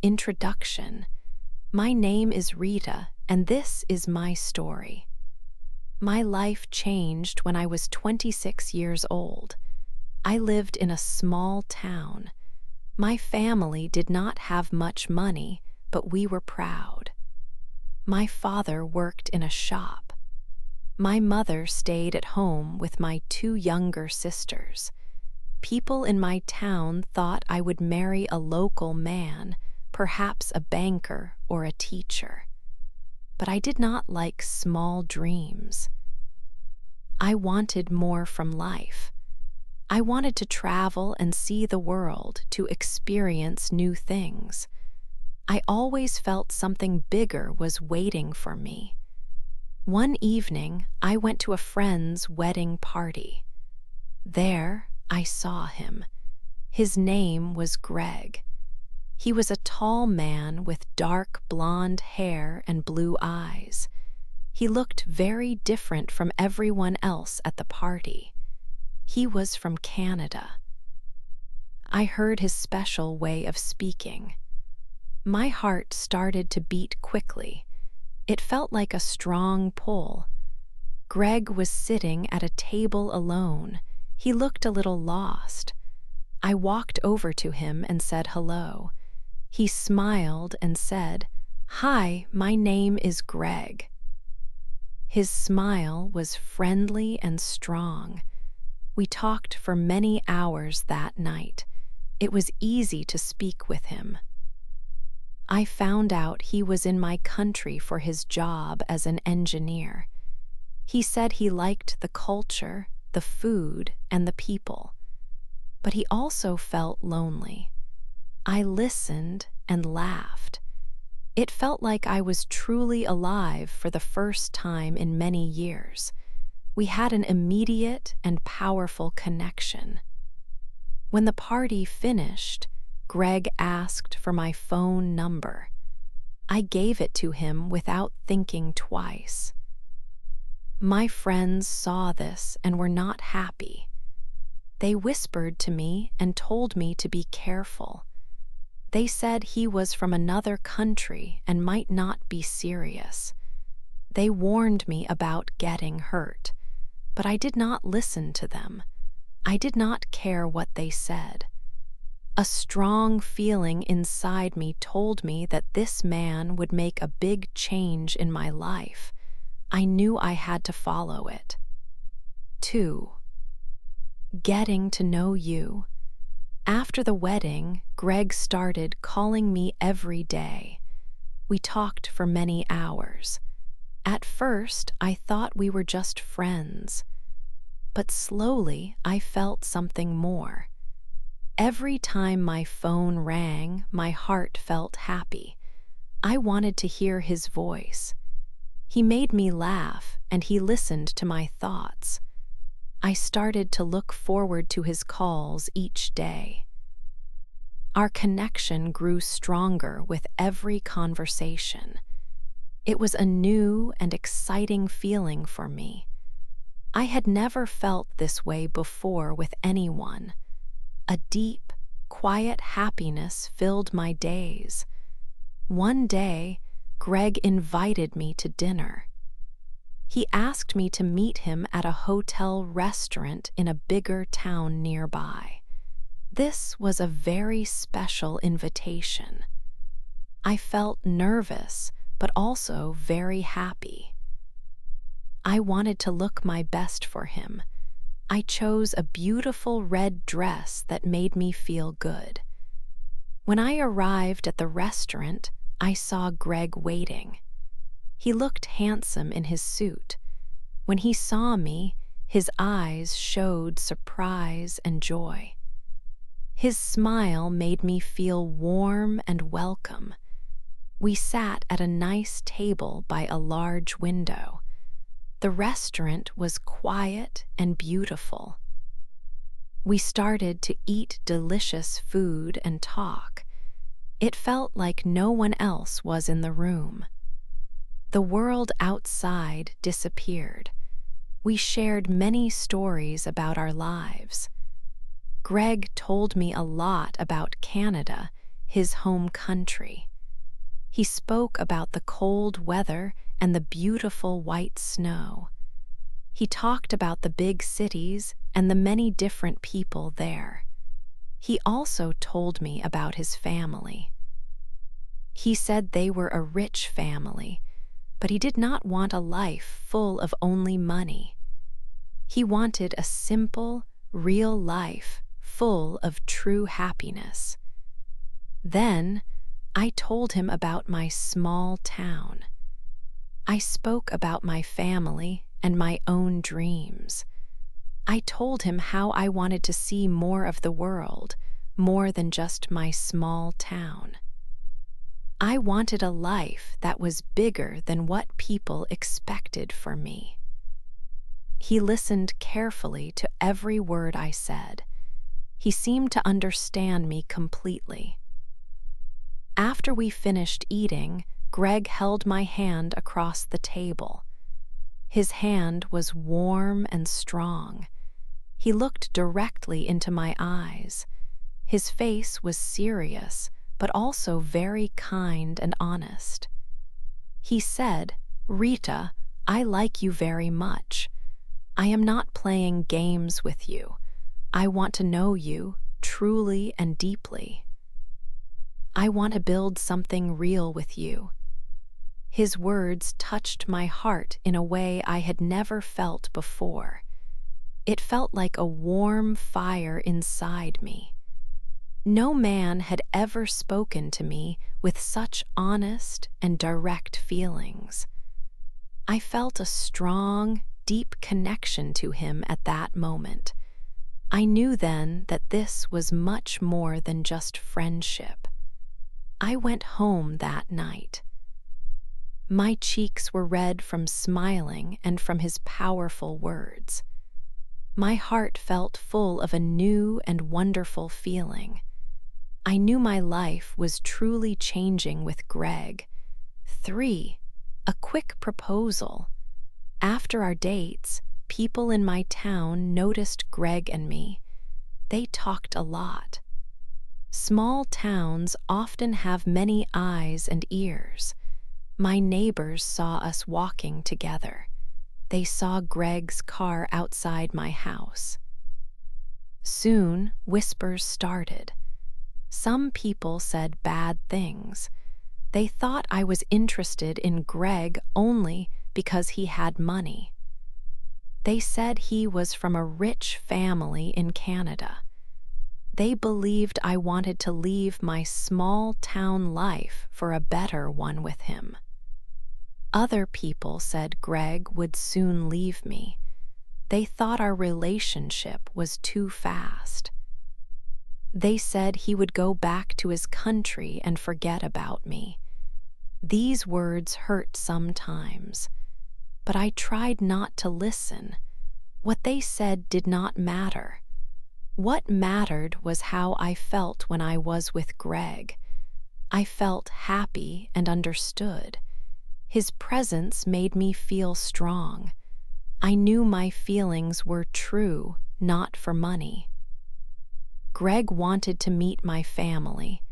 Introduction. My name is Rita, and this is my story. My life changed when I was 26 years old. I lived in a small town. My family did not have much money, but we were proud. My father worked in a shop. My mother stayed at home with my two younger sisters. People in my town thought I would marry a local man, perhaps a banker or a teacher. But I did not like small dreams. I wanted more from life. I wanted to travel and see the world, to experience new things. I always felt something bigger was waiting for me. One evening, I went to a friend's wedding party. There, I saw him. His name was Greg. He was a tall man with dark blonde hair and blue eyes. He looked very different from everyone else at the party. He was from Canada. I heard his special way of speaking. My heart started to beat quickly. It felt like a strong pull. Greg was sitting at a table alone. He looked a little lost. I walked over to him and said hello. He smiled and said, "Hi, my name is Greg." His smile was friendly and strong. We talked for many hours that night. It was easy to speak with him. I found out he was in my country for his job as an engineer. He said he liked the culture, the food, and the people. But he also felt lonely. I listened and laughed. It felt like I was truly alive for the first time in many years. We had an immediate and powerful connection. When the party finished, Greg asked for my phone number. I gave it to him without thinking twice. My friends saw this and were not happy. They whispered to me and told me to be careful. They said he was from another country and might not be serious. They warned me about getting hurt, but I did not listen to them. I did not care what they said. A strong feeling inside me told me that this man would make a big change in my life. I knew I had to follow it. 2. Getting to know you. After the wedding, Greg started calling me every day. We talked for many hours. At first, I thought we were just friends. But slowly, I felt something more. Every time my phone rang, my heart felt happy. I wanted to hear his voice. He made me laugh, and he listened to my thoughts. I started to look forward to his calls each day. Our connection grew stronger with every conversation. It was a new and exciting feeling for me. I had never felt this way before with anyone. A deep, quiet happiness filled my days. One day, Greg invited me to dinner. He asked me to meet him at a hotel restaurant in a bigger town nearby. This was a very special invitation. I felt nervous, but also very happy. I wanted to look my best for him. I chose a beautiful red dress that made me feel good. When I arrived at the restaurant, I saw Greg waiting. He looked handsome in his suit. When he saw me, his eyes showed surprise and joy. His smile made me feel warm and welcome. We sat at a nice table by a large window. The restaurant was quiet and beautiful. We started to eat delicious food and talk. It felt like no one else was in the room. The world outside disappeared. We shared many stories about our lives. Greg told me a lot about Canada. his home country. He spoke about the cold weather and the beautiful white snow. He talked about the big cities and the many different people there. He also told me about his family. He said they were a rich family, but he did not want a life full of only money. He wanted a simple, real life full of true happiness. Then, I told him about my small town. I spoke about my family and my own dreams. I told him how I wanted to see more of the world, more than just my small town. I wanted a life that was bigger than what people expected for me. He listened carefully to every word I said. He seemed to understand me completely. After we finished eating, Greg held my hand across the table. His hand was warm and strong. He looked directly into my eyes. His face was serious, but also very kind and honest. He said, "Rita, I like you very much. I am not playing games with you. I want to know you truly and deeply. I want to build something real with you." His words touched my heart in a way I had never felt before. It felt like a warm fire inside me. No man had ever spoken to me with such honest and direct feelings. I felt a strong, deep connection to him at that moment. I knew then that this was much more than just friendship. I went home that night. My cheeks were red from smiling and from his powerful words. My heart felt full of a new and wonderful feeling. I knew my life was truly changing with Greg. 3. A quick proposal. After our dates, people in my town noticed Greg and me. They talked a lot. Small towns often have many eyes and ears. My neighbors saw us walking together. They saw Greg's car outside my house. Soon, whispers started. Some people said bad things. They thought I was interested in Greg only because he had money. They said he was from a rich family in Canada. They believed I wanted to leave my small town life for a better one with him. Other people said Greg would soon leave me. They thought our relationship was too fast. They said he would go back to his country and forget about me. These words hurt sometimes, but I tried not to listen. What they said did not matter. What mattered was how I felt when I was with Greg. I felt happy and understood. His presence made me feel strong. I knew my feelings were true, not for money. Greg wanted to meet my family.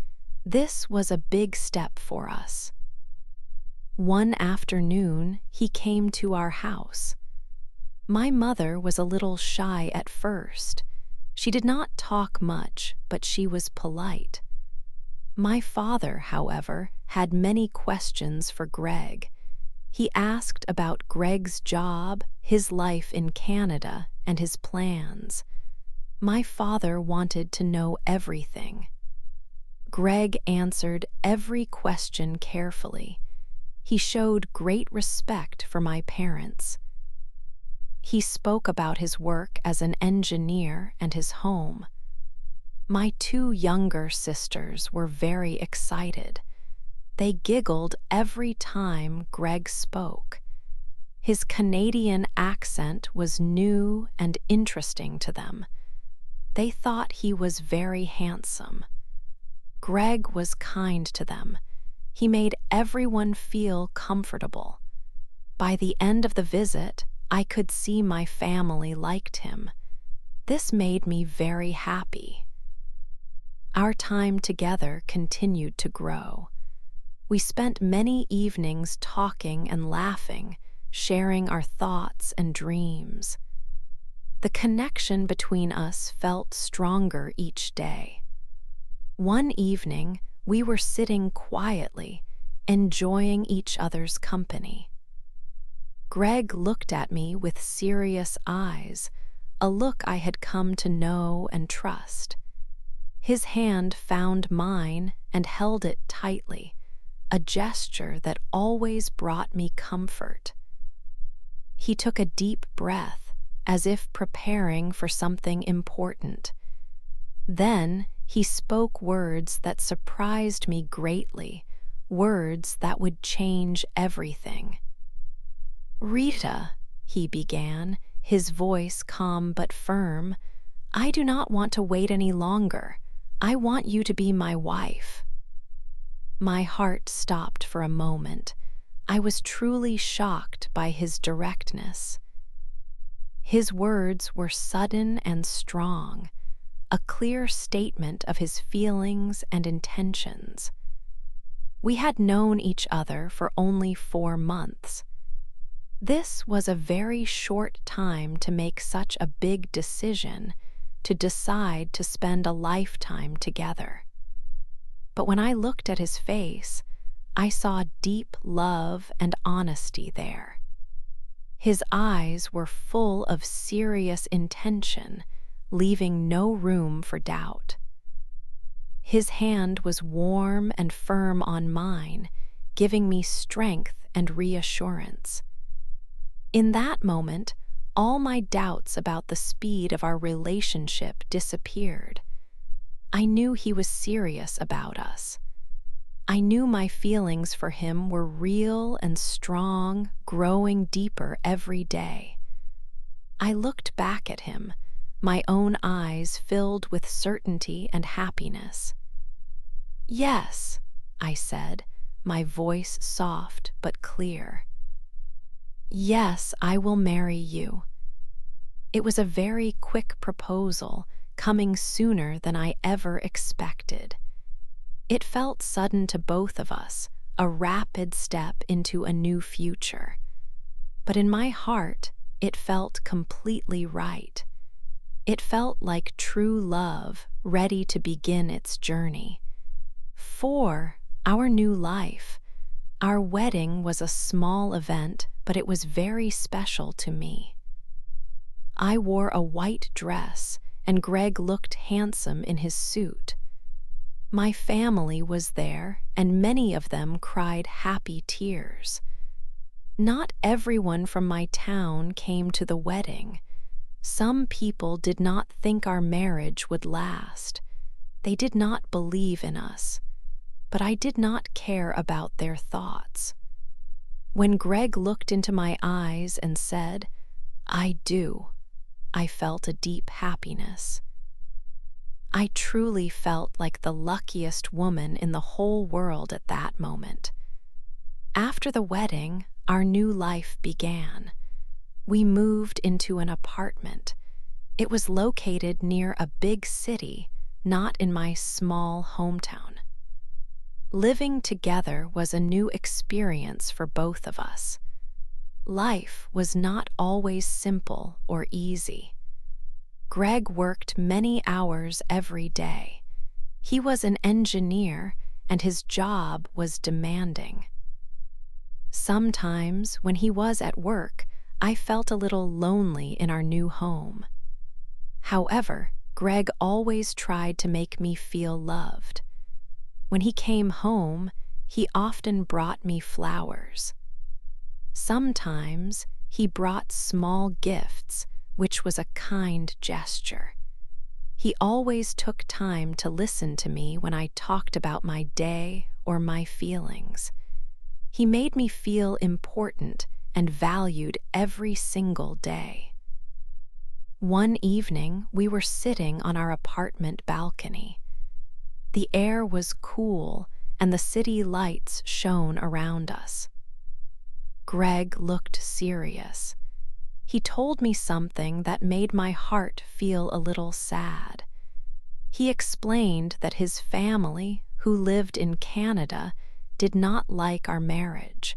This was a big step for us. One afternoon, he came to our house. My mother was a little shy at first. She did not talk much, but she was polite. My father, however, had many questions for Greg. He asked about Greg's job, his life in Canada, and his plans. My father wanted to know everything. Greg answered every question carefully. He showed great respect for my parents. He spoke about his work as an engineer and his home. My two younger sisters were very excited. They giggled every time Greg spoke. His Canadian accent was new and interesting to them. They thought he was very handsome. Greg was kind to them. He made everyone feel comfortable. By the end of the visit, I could see my family liked him. This made me very happy. Our time together continued to grow. We spent many evenings talking and laughing, sharing our thoughts and dreams. The connection between us felt stronger each day. One evening, we were sitting quietly, enjoying each other's company. Greg looked at me with serious eyes, a look I had come to know and trust. His hand found mine and held it tightly, a gesture that always brought me comfort. He took a deep breath, as if preparing for something important. Then he spoke words that surprised me greatly, words that would change everything. "Rita," he began, his voice calm but firm, "I do not want to wait any longer. I want you to be my wife." My heart stopped for a moment. I was truly shocked by his directness. His words were sudden and strong, a clear statement of his feelings and intentions. We had known each other for only 4 months. This was a very short time to make such a big decision, to decide to spend a lifetime together. But when I looked at his face, I saw deep love and honesty there. His eyes were full of serious intention, leaving no room for doubt. His hand was warm and firm on mine, giving me strength and reassurance. In that moment, all my doubts about the speed of our relationship disappeared. I knew he was serious about us. I knew my feelings for him were real and strong, growing deeper every day. I looked back at him, my own eyes filled with certainty and happiness. "Yes," I said, my voice soft but clear. "Yes, I will marry you." It was a very quick proposal, coming sooner than I ever expected. It felt sudden to both of us, a rapid step into a new future. But in my heart, it felt completely right. It felt like true love, ready to begin its journey. For our new life, our wedding was a small event, but it was very special to me. I wore a white dress, and Greg looked handsome in his suit. My family was there, and many of them cried happy tears. Not everyone from my town came to the wedding. Some people did not think our marriage would last. They did not believe in us, but I did not care about their thoughts. When Greg looked into my eyes and said, "I do," I felt a deep happiness. I truly felt like the luckiest woman in the whole world at that moment. After the wedding, our new life began. We moved into an apartment. It was located near a big city, not in my small hometown. Living together was a new experience for both of us. Life was not always simple or easy. Greg worked many hours every day. He was an engineer, and his job was demanding. Sometimes, when he was at work, I felt a little lonely in our new home. However, Greg always tried to make me feel loved. When he came home, he often brought me flowers. Sometimes he brought small gifts, which was a kind gesture. He always took time to listen to me when I talked about my day or my feelings. He made me feel important and valued every single day. One evening, we were sitting on our apartment balcony. The air was cool, and the city lights shone around us. Greg looked serious. He told me something that made my heart feel a little sad. He explained that his family, who lived in Canada, did not like our marriage.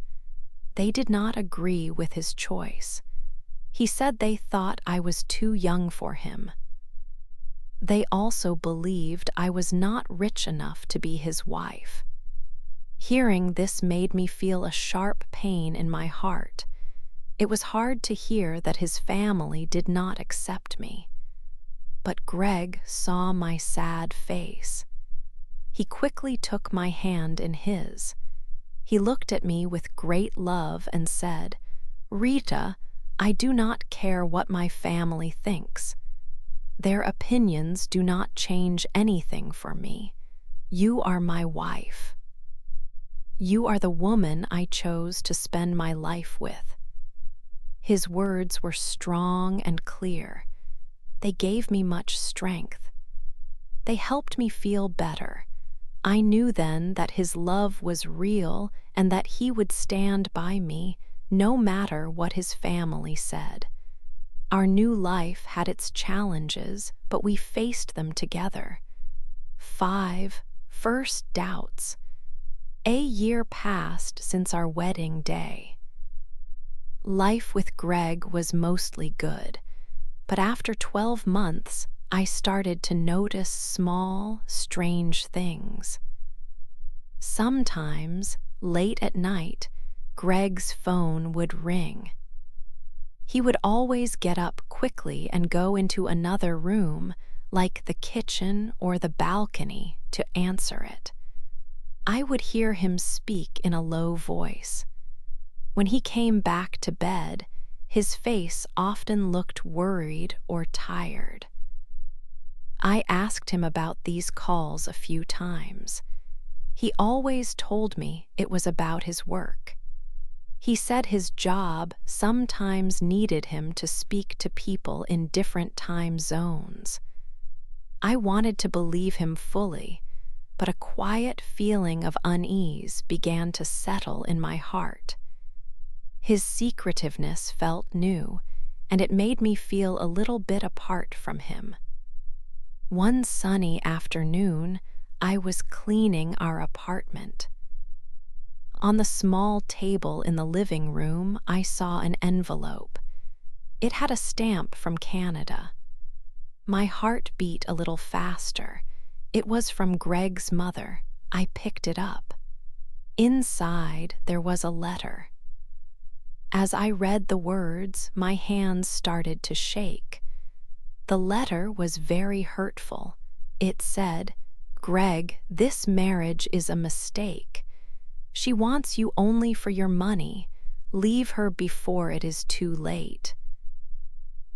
They did not agree with his choice. He said they thought I was too young for him. They also believed I was not rich enough to be his wife. Hearing this made me feel a sharp pain in my heart. It was hard to hear that his family did not accept me. But Greg saw my sad face. He quickly took my hand in his. He looked at me with great love and said, "Rita, I do not care what my family thinks. Their opinions do not change anything for me. You are my wife. You are the woman I chose to spend my life with." His words were strong and clear. They gave me much strength. They helped me feel better. I knew then that his love was real and that he would stand by me no matter what his family said. Our new life had its challenges, but we faced them together. 5 first doubts. A year passed since our wedding day. Life with Greg was mostly good, but after 12 months, I started to notice small, strange things. Sometimes, late at night, Greg's phone would ring. He would always get up quickly and go into another room, like the kitchen or the balcony, to answer it. I would hear him speak in a low voice. When he came back to bed, his face often looked worried or tired. I asked him about these calls a few times. He always told me it was about his work. He said his job sometimes needed him to speak to people in different time zones. I wanted to believe him fully, but a quiet feeling of unease began to settle in my heart. His secretiveness felt new, and it made me feel a little bit apart from him. One sunny afternoon, I was cleaning our apartment. On the small table in the living room, I saw an envelope. It had a stamp from Canada. My heart beat a little faster. It was from Greg's mother. I picked it up. Inside, there was a letter. As I read the words, my hands started to shake. The letter was very hurtful. It said, "Greg, this marriage is a mistake. She wants you only for your money. Leave her before it is too late.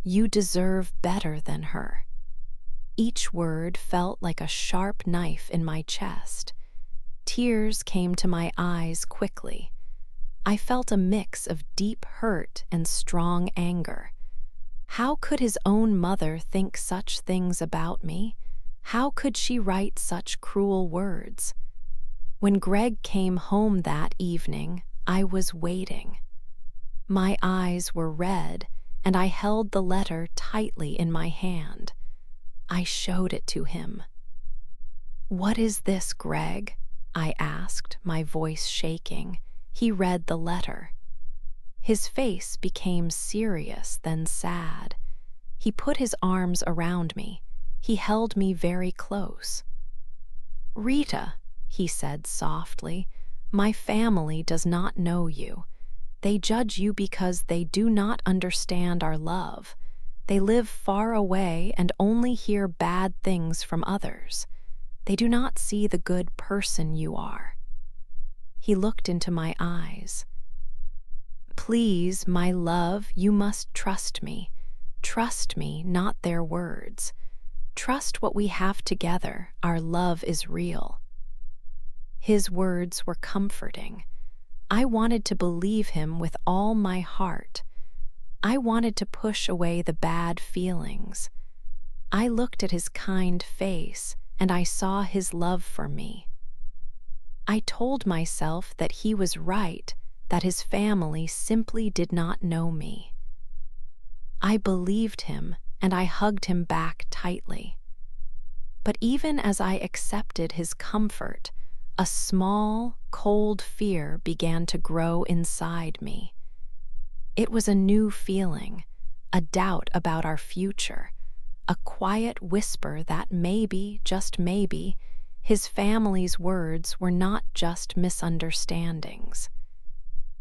You deserve better than her." Each word felt like a sharp knife in my chest. Tears came to my eyes quickly. I felt a mix of deep hurt and strong anger. How could his own mother think such things about me? How could she write such cruel words? When Greg came home that evening, I was waiting. My eyes were red, and I held the letter tightly in my hand. I showed it to him. "What is this, Greg?" I asked, my voice shaking. He read the letter. His face became serious, then sad. He put his arms around me. He held me very close. "Rita," he said softly, "my family does not know you. They judge you because they do not understand our love. They live far away and only hear bad things from others. They do not see the good person you are." He looked into my eyes. "Please, my love, you must trust me. Trust me, not their words. Trust what we have together. Our love is real." His words were comforting. I wanted to believe him with all my heart. I wanted to push away the bad feelings. I looked at his kind face, and I saw his love for me. I told myself that he was right, that his family simply did not know me. I believed him, and I hugged him back tightly. But even as I accepted his comfort, a small, cold fear began to grow inside me. It was a new feeling, a doubt about our future, a quiet whisper that maybe, just maybe, his family's words were not just misunderstandings.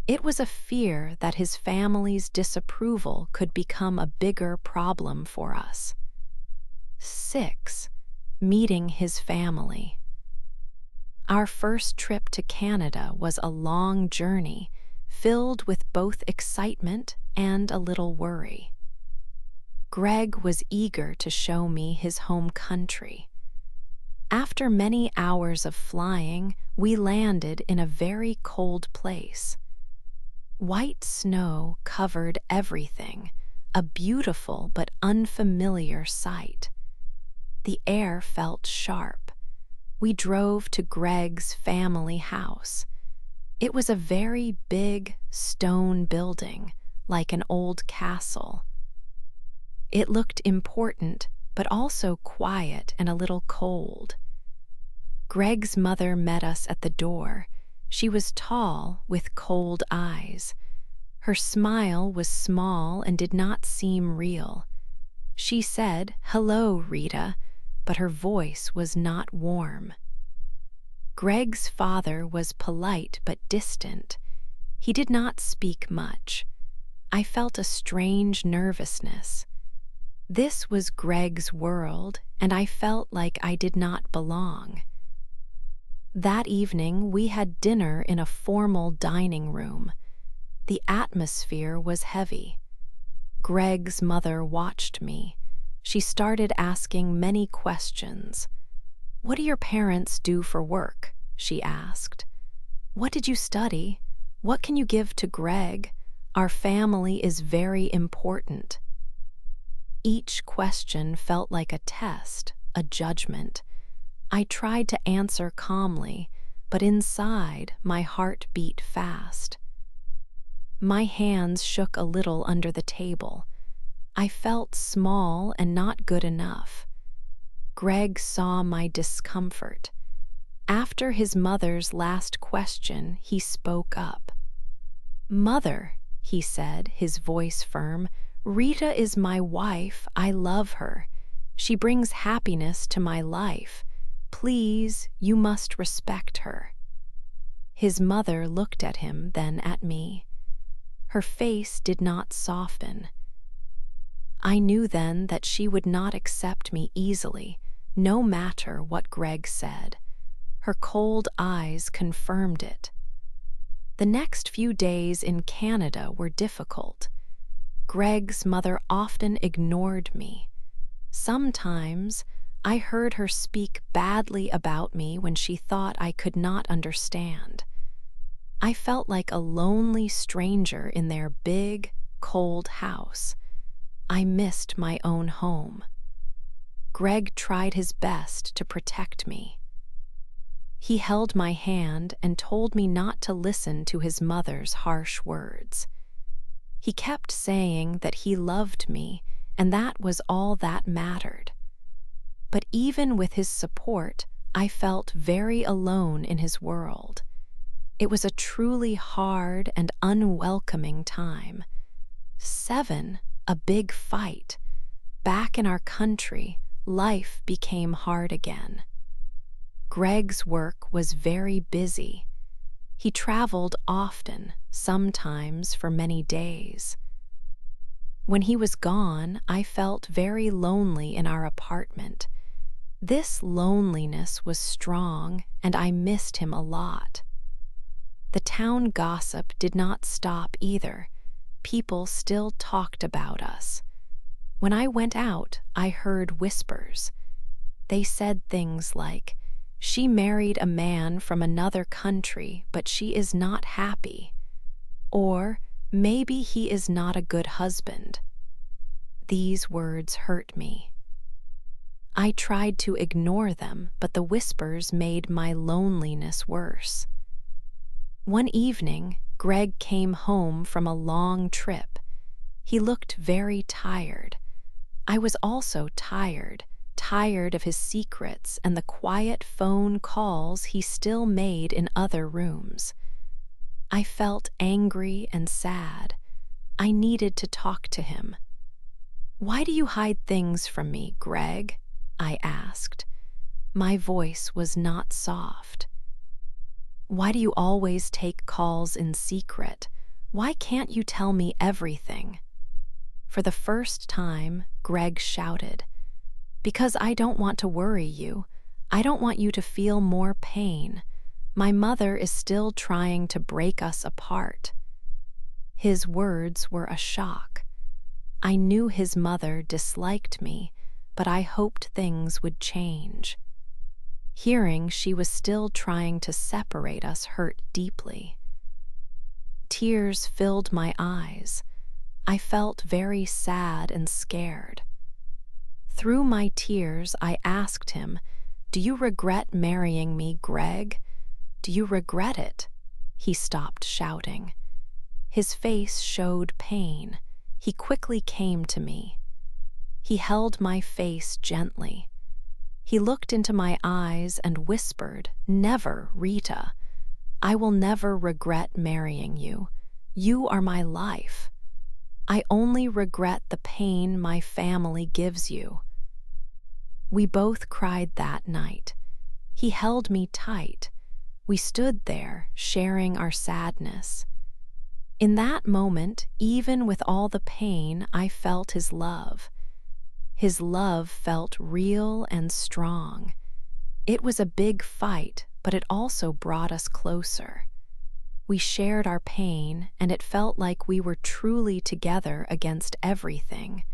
It was a fear that his family's disapproval could become a bigger problem for us. 6. Meeting his family. Our first trip to Canada was a long journey, filled with both excitement and a little worry. Greg was eager to show me his home country. After many hours of flying, we landed in a very cold place. White snow covered everything, a beautiful but unfamiliar sight. The air felt sharp. We drove to Greg's family house. It was a very big stone building, like an old castle. It looked important, but also quiet and a little cold. Greg's mother met us at the door. She was tall, with cold eyes. Her smile was small and did not seem real. She said, "Hello, Rita," but her voice was not warm. Greg's father was polite but distant. He did not speak much. I felt a strange nervousness. This was Greg's world, and I felt like I did not belong. That evening, we had dinner in a formal dining room. The atmosphere was heavy. Greg's mother watched me. She started asking many questions. "What do your parents do for work?" she asked. "What did you study? What can you give to Greg? Our family is very important." Each question felt like a test, a judgment. I tried to answer calmly, but inside my heart beat fast. My hands shook a little under the table. I felt small and not good enough. Greg saw my discomfort. After his mother's last question, he spoke up. "Mother," he said, his voice firm, "Rita is my wife. I love her. She brings happiness to my life. Please, you must respect her." His mother looked at him, then at me. Her face did not soften. I knew then that she would not accept me easily, no matter what Greg said. Her cold eyes confirmed it. The next few days in Canada were difficult. Greg's mother often ignored me. Sometimes I heard her speak badly about me when she thought I could not understand. I felt like a lonely stranger in their big, cold house. I missed my own home. Greg tried his best to protect me. He held my hand and told me not to listen to his mother's harsh words. He kept saying that he loved me, and that was all that mattered. But even with his support, I felt very alone in his world. It was a truly hard and unwelcoming time. 7, a big fight. Back in our country, life became hard again. Greg's work was very busy. He traveled often, sometimes for many days. When he was gone, I felt very lonely in our apartment. This loneliness was strong, and I missed him a lot. The town gossip did not stop either. People still talked about us. When I went out, I heard whispers. They said things like, "She married a man from another country, but she is not happy." Or, "Maybe he is not a good husband." These words hurt me. I tried to ignore them, but the whispers made my loneliness worse. One evening, Greg came home from a long trip. He looked very tired. I was also tired, tired of his secrets and the quiet phone calls he still made in other rooms. I felt angry and sad. I needed to talk to him. "Why do you hide things from me, Greg?" I asked. My voice was not soft. "Why do you always take calls in secret? Why can't you tell me everything?" For the first time, Greg shouted, "Because I don't want to worry you. I don't want you to feel more pain. My mother is still trying to break us apart." His words were a shock. I knew his mother disliked me, but I hoped things would change. Hearing she was still trying to separate us hurt deeply. Tears filled my eyes. I felt very sad and scared. Through my tears, I asked him, "Do you regret marrying me, Greg? Do you regret it?" He stopped shouting. His face showed pain. He quickly came to me. He held my face gently. He looked into my eyes and whispered, "Never, Rita. I will never regret marrying you. You are my life. I only regret the pain my family gives you." We both cried that night. He held me tight. We stood there, sharing our sadness. In that moment, even with all the pain, I felt his love. His love felt real and strong. It was a big fight, but it also brought us closer. We shared our pain, and it felt like we were truly together against everything.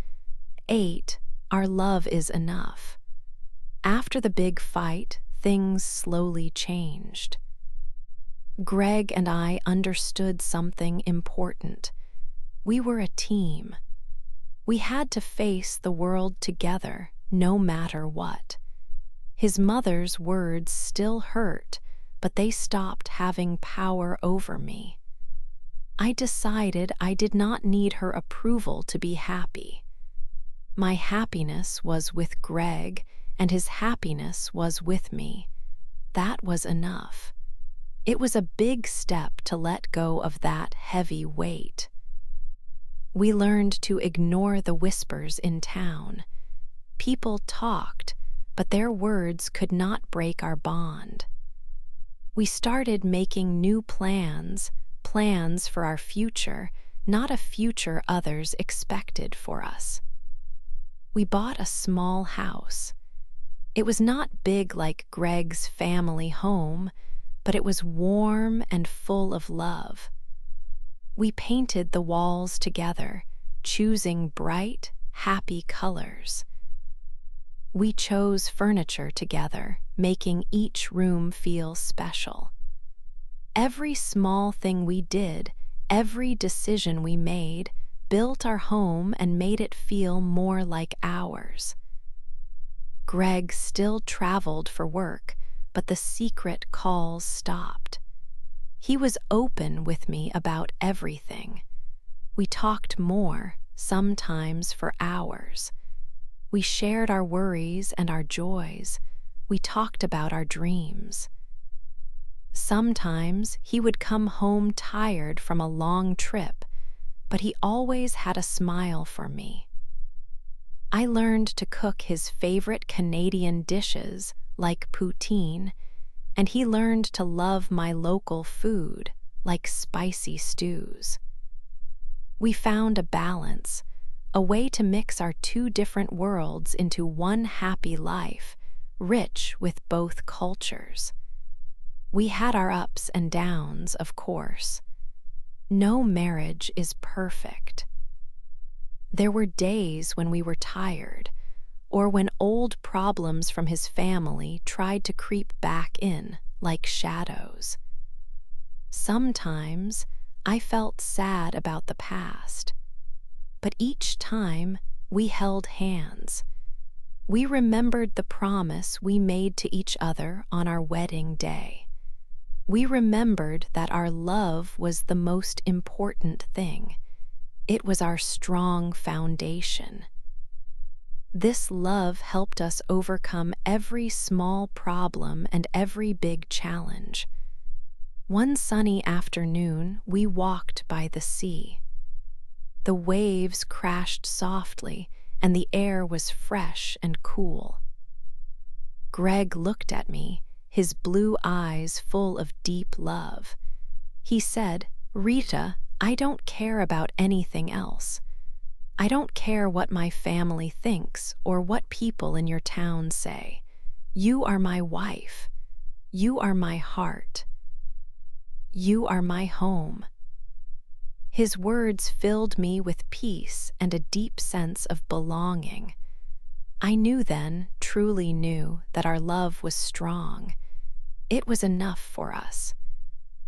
8. Our love is enough. After the big fight, things slowly changed. Greg and I understood something important. We were a team. We had to face the world together, no matter what. His mother's words still hurt, but they stopped having power over me. I decided I did not need her approval to be happy. My happiness was with Greg, and his happiness was with me. That was enough. It was a big step to let go of that heavy weight. We learned to ignore the whispers in town. People talked, but their words could not break our bond. We started making new plans, plans for our future, not a future others expected for us. We bought a small house. It was not big like Greg's family home, but it was warm and full of love. We painted the walls together, choosing bright, happy colors. We chose furniture together, making each room feel special. Every small thing we did, every decision we made, built our home and made it feel more like ours. Greg still traveled for work, but the secret calls stopped. He was open with me about everything. We talked more, sometimes for hours. We shared our worries and our joys. We talked about our dreams. Sometimes he would come home tired from a long trip, but he always had a smile for me. I learned to cook his favorite Canadian dishes, like poutine, and he learned to love my local food, like spicy stews. We found a balance, a way to mix our two different worlds into one happy life, rich with both cultures. We had our ups and downs, of course. No marriage is perfect. There were days when we were tired, or when old problems from his family tried to creep back in like shadows. Sometimes I felt sad about the past, but each time we held hands. We remembered the promise we made to each other on our wedding day. We remembered that our love was the most important thing. It was our strong foundation. This love helped us overcome every small problem and every big challenge. One sunny afternoon, we walked by the sea. The waves crashed softly, and the air was fresh and cool. Greg looked at me, his blue eyes full of deep love. He said, "Rita, I don't care about anything else. I don't care what my family thinks or what people in your town say. You are my wife. You are my heart. You are my home." His words filled me with peace and a deep sense of belonging. I knew then, truly knew, that our love was strong. It was enough for us.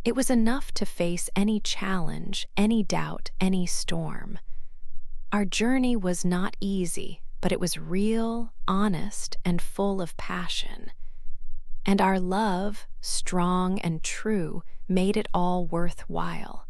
It was enough to face any challenge, any doubt, any storm. Our journey was not easy, but it was real, honest, and full of passion. And our love, strong and true, made it all worthwhile.